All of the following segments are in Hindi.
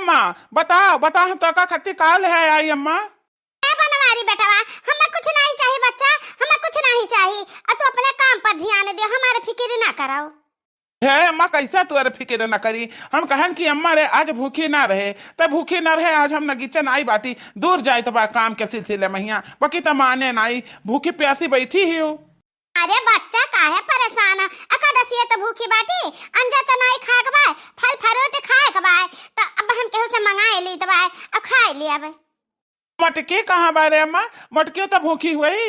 अम्मा बताओ बताओ हम तो का खत्ती काल है आई अम्मा। बनवारी बेटवा हमें कुछ नहीं चाहिए बच्चा, हमें कुछ नहीं चाहिए। अब तू अपने काम पर ध्यान दे, हमारे फिक्र ना कराओ। हे अम्मा कैसा तू अरे फिक्र न करी। हम कहन कि अम्मा रे आज भूखी ना रहे तब भूखी ना रहे। आज हम नगीचन आई बाटी दूर जाए तो बा काम के सिलसिले में बाकी तो माने नाई भूखी प्यासी बैठी ही हो। अरे बच्चा काहे परेशान है? एकादशी तो भूखी बाटी अंजा तो नहीं खा के बाय, फल फ्रूट खाए के बाय। तो अब हम केहू से मंगाए ली तो बाय अब खाए ली। अब मटकी कहाँ बारे अम्मा? मटकी तो भूखी हुई।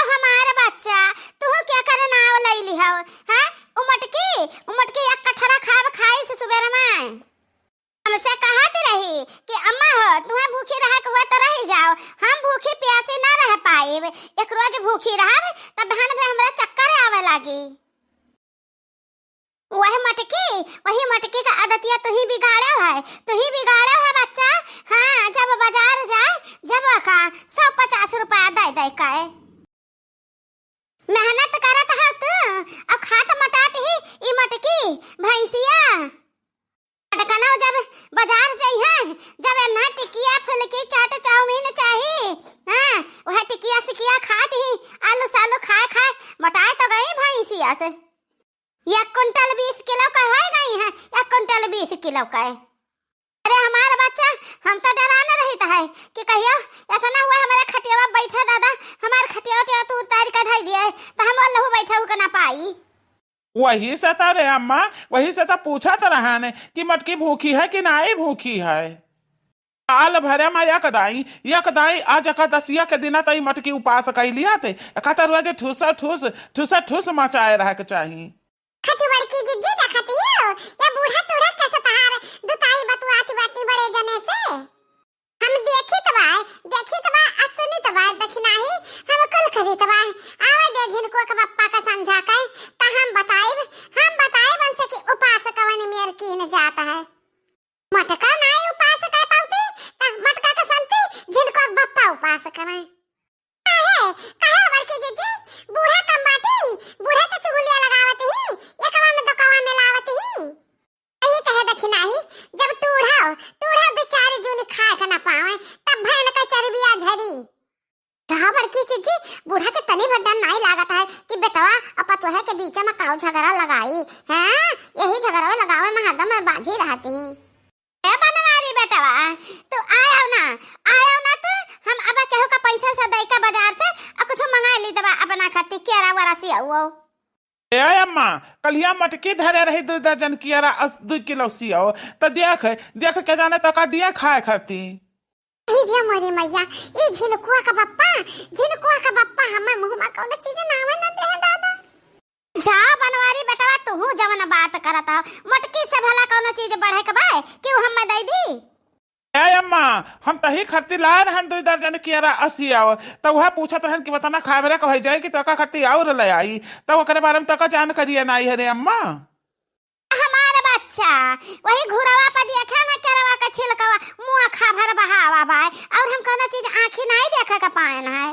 हमारे बच्चा तू क्या करे ना ले ली हो हैं? उमटकी एक कठरा खाब खाई से सुबह में हमसे कहती रही कि अम्मा हो तुम्हें भूखी रहे के हुआ तो रह जाओ, हम भूखी प्यासी ना रह पाए। एक रोज भूखी रहा तब बहन में हमरा चक्कर आवे लगी। वही मटकी का आदतिया तू ही बिगाड़े है बच्चा। हाँ जब बाजार जाए जब का 150 रुपया दे का मेहनत करत है तू अब खात मटात ही ई मटकी भैंसिया अटकना। जब बाजार जाई है जब ना टिकिया फुलकी चाट चाउमीन चाहिए, हां वह टिकिया सिकिया खात ही आलू सालू खाए मटाए तो गई भैंसिया से। 1 कुंटल 20 किलो का हो गई है, 1 कुंटल 20 किलो का है। अरे हमारा बच्चा हम तो डराना रहता है कि कहियो ऐसा ना हुआ हमारा खटियावा बैठा दादा हमारे खटियावा तो उतार कर धई दिए तो हम लहू बैठा हो ना पाई। वही से तो रे अम्मा वही से तो पूछा तो रहा ने कि मटकी भूखी है कि नहीं भूखी है। साल भरे में यकदाई आज एकादशिया के दिन तई मटकी उपास कर लिया थे कहता रोज ठूस मचाए रह के चाहिए। खती बड़की जिज्जी देखती हो या बूढ़ा टूढ़ा कैसे तहार दुताई बतुआती बाती बड़े जने से हम देखी तो बा असुनी तो बा देखना ही हम कुल खरी तो बा आवे दे जिनको के पप्पा का समझा कर त हम बताए बन से कि उपास कवन मेर कीन जाता है। मटका नहीं उपास कर पाती त मटका का संती जिनको बप्पा उपास करे काहे बड़की जिज्जी बूढ़ा कम बाटी बूढ़ा तो चुगलिया लगावत ही एकवा में दकवा में लावत ही यही कहे देखना ही जब टूढ़ा बेचारी जूनी खाए का ना पावे तब भैन का चर्बिया झरी। जहां बड़की जिज्जी बूढ़ा के तनी भड्डा नहीं लागत है कि बेटवा अपा तोहे के बीच में काऊ झगड़ा लगाई हैं। यही झगड़ा लगावे में हरदम बाजी रहती ए बनवारी बेटवा तो आयो ना तो हम अब केहू का पैसा से दई का बाजार से कुछ मंगा ली दबा अपना खाती केरा वरा से आओ। ए अम्मा कलिया मटकी धरे रही 2 दर्जन केरा 2 किलो सियो तो देख के जाने तो का दिया खाए खाती। ई दिया मोरी मैया ई झिनकुआ का बप्पा हमें मुंह में कौन चीज नावे न दे दादा। जा बनवारी बेटवा तू जवन बात करता मटकी से भला कौन चीज बढ़े के बाय क्यों हम दे दी। ए अम्मा हम तही खर्ती लाए रहन 2 दर्जन केरा 80 आओ तो वह पूछत रहन कि बताना खाए भरे कह जाए कि तका खर्ती और ले आई तो ओकरे बारे में तका जानकारी नहीं है रे अम्मा। हमारा बच्चा वही घुरावा पर देखा ना केरवा का छिलका मुंह खा भर बहावा बाय और हम कौन चीज आंखी नहीं देखा का पाए ना है।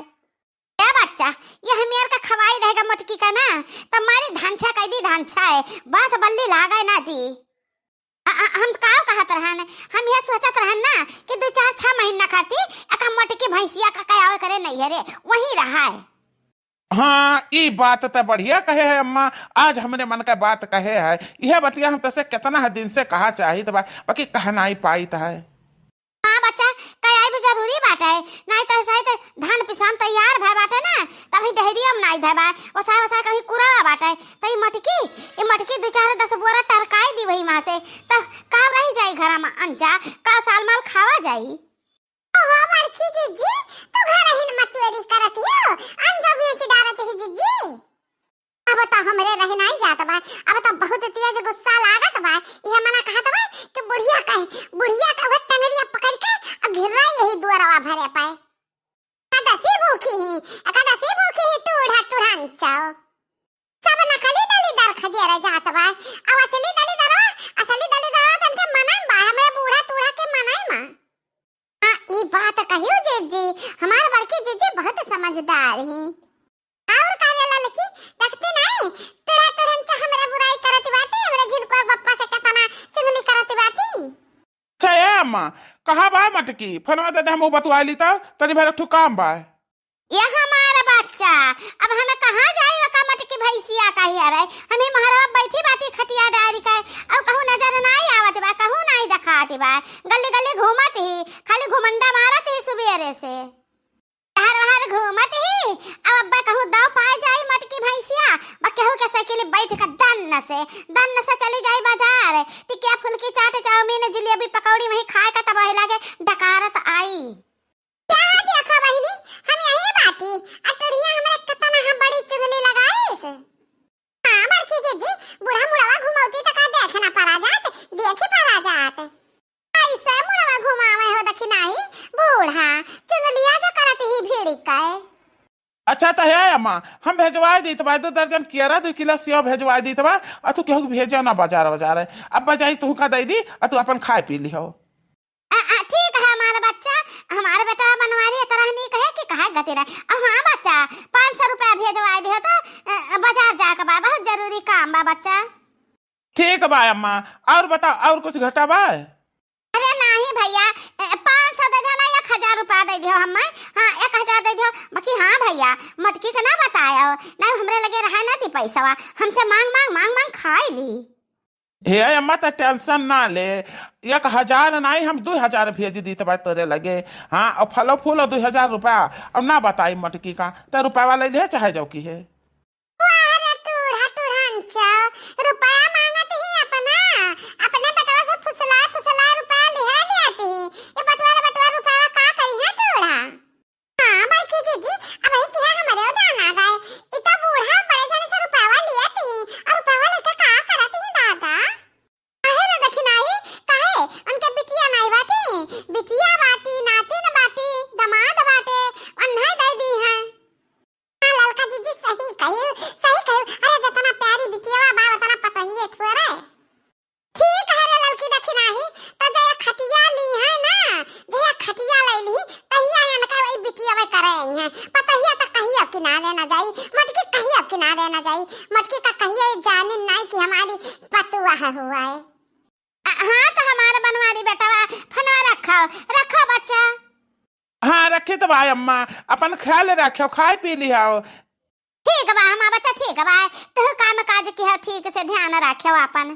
ए बच्चा ये हमेर का खवाई रहेगा मटकी का ना तो हमारी धांछा कह दी धांछा है बस बल्ली लागे ना दी। हम का कहत रहन हम ये सोचत रहन ना कि 2-4-6 महीना खाती एक मटकी भैंसिया का कयावे करे नहीं है रे वही रहा है। हाँ ये बात तो बढ़िया कहे है अम्मा आज हमने मन का बात कहे है यह बतिया हम तसे कितना दिन से कहा चाहिए तो बाकी कह नहीं पाई है। हाँ बच्चा कयाई भी जरूरी बात है नहीं तो सही धान पिसान तैयार भय बाटे ना तभी डेहरिया में नहीं धबा वसा कहीं कुरावा बाटे तो ये मटकी 2-4-10 बोरा तरकाई दी वही मां से तो का रही जाई घर में अंजा का साल माल खावा जाई। ओहो बड़की जिज्जी तू घर ही मचुरी करत हो अंजा बेच डारत है जिज्जी। अब तो हमरे रह नहीं जात बा अब तो बहुत तेज गुस्सा लागत बा ये मना कहत बा कि बुढ़िया का वो टंगरिया पकड़ के अब घिरा यही दुआरवा भरे पाए। एकादशी भूखी ही टूढ़ा चाओ सब नकली दली दर खदिया रह जात बा अब असली दली दरवा तनके मनाई बा हमें बूढ़ा टूढ़ा के मनाई मां। हां ई बात कहियो जिज्जी हमार बड़की जिज्जी बहुत समझदार ही और कारेला लकी देखते नहीं टूढ़ा से हमरा बुराई करत बाटी हमरा जिनको बप्पा से कतना चुगली करत बाटी। अच्छा अम्मा कहाँ बा मटकी फोनवा दे हम बतवा ली तनी भर ठू काम बा ये हमारा बच्चा अब हमें कहाँ जाए का मटकी भैंसिया का ही रहे हमें महाराज बैठी बाटी खटिया डारी का अब कहूँ नजर नहीं आवत बा कहूँ नहीं दिखाती बा गली गली घूमत ही खाली घुमंडा मारत ही सुबेरे से हर हर घूमत ही अब अब्बा कहूँ दाव पाए जाई मटकी भैंसिया बा कहूँ के साइकिल बैठ कर दन्न से चली जाई बाजार टिकिया फुलकी चाट चाउमीन जलेबी पकौड़ी वही खाए का तबाही लागे डकारत आई क्या देखो बहिनी हम यही बाटी अटरिया हमरा कितना हम बड़ी चुगली लगाई से हां बड़की दीदी बूढ़ा मुड़वा घुमाउती त का देखना पड़ा जात देखे पड़ा जात ऐसे मुड़वा घुमावे हो दखी नाही बूढ़ा चुगलिया जो करत ही भीड़ी का अच्छा तो है अम्मा हम भेजवा दी तबा 2 दर्जन केरा 2 किलो सेव भेजवा दी तबा तू केहू भेजा ना बाजार अब बजाई तू का दे दी तू अपन खाए पी लिहो ठीक है हमारा बच्चा हमारे बेटा बनवारी तरह नहीं कहे कि कहा गति रहे अब हाँ बच्चा 500 रुपया भेजवा दे तो बाजार जाकर बा बहुत जरूरी काम बा बच्चा ठीक बा अम्मा और बताओ और कुछ घटा बा अरे नहीं भैया 500 दे देना 1000 रुपया दे दियो हम हाँ 1000 दे दियो बाकी हाँ भैया मटकी का ना बताया नहीं हमरे लगे रहा ना दी पैसा हमसे मांग खाई ली हे अम्मा तो टेंशन ना ले 1000 नहीं हम 2000 भेज दी तबा तोरे लगे हाँ और फलो फूल 2000 रुपया और ना बताई मटकी का तो रुपया वाले ले चाहे जाओ की है रुपया मांगत ही अपने बटवा से फुसला रुपया लिहा लेती ये बटवा रुपया का करी है तोड़ा हां बड़की दीदी अब ही किया हमारे जाना गए इतना बूढ़ा बड़े जने से रुपया लेती और रुपया लेके का करती है दादा काहे न देखी नहीं काहे उनके बिटिया नहीं बाटी नाती न बाटी दमाद बाटे अन्हा दे दी है ललका जीजी सही कहियो अरे जितना प्यारी बिटिया बा उतना पता ही है थोड़ा ठीक है रे ललकी देखी नहीं तो जया खटिया ली है ना जया खटिया ले ली तहिया या का वही बिटिया में करेंगे पता ही तो कहीं अब किनारे ना जाई मटकी कहीं अब किनारे ना जाई मटकी का कहिए जाने नहीं कि हमारी पतुआ हुआ है हाँ तो हमारा बनवारी बेटा फनवा रखो बच्चा हाँ रखे तो भाई अम्मा अपन ख्याल रखो खाए पी लिया ठीक बा हमारा बच्चा ठीक बा तो काम काज की है ठीक से ध्यान रखो अपन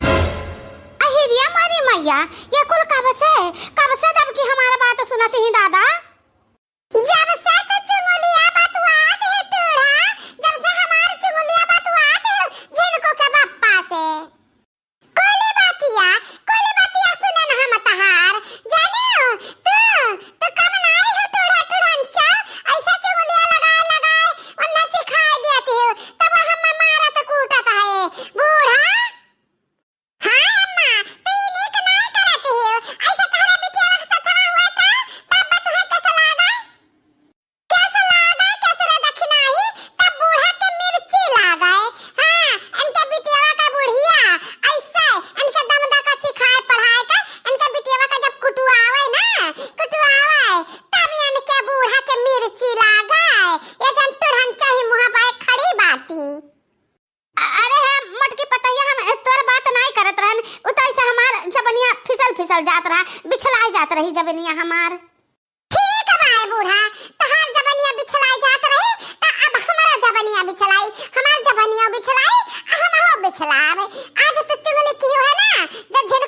अहिरिया मारी मैया ये कुल कब से जब की हमारा बात सुनते ही दादा जब से तो चुगलिया बतवात है तोड़ा जब से हमार चुगलिया बतवात है जिनको के बप्पा से कोली बातिया सुने ना हम तहार जाने हो तू कब ना आई हो टूढ़ा ऐसा चुगलिया लगा उन्हें सिखाई देती हो तब हम मारा तो कूटता है बूढ़ा हां अम्मा तू इन्हीं का नहीं करती हो ऐसा तारा बिटिया के साथ हुआ था तब तुम्हें कैसा लगा कैसे देखी नहीं तब बूढ़ा के मिर्ची लगा हां इनके बिटिया का बुढ़िया ऐसे इनके दमदा का सिखाए पढ़ाए का इनके बिटिया का जब कुटुआवे तब इनके बूढ़ा के मिर्ची लगा ये जन तुरंत चाहे मुंह पे खड़ी बाटी अरे हम मटकी पतैया हम तोर बात नहीं करत रहन उतई से हमार जबनिया फिसल जात रहा बिछलाई जात रही जबनिया हमार ठीक है बूढ़ा तहार जबनिया बिछलाई जात रही त अब हमारा जबनिया बिछलाई हमार जबनिया बिछलाई हम हो बिछलावे आज तो चुगली की है ना जब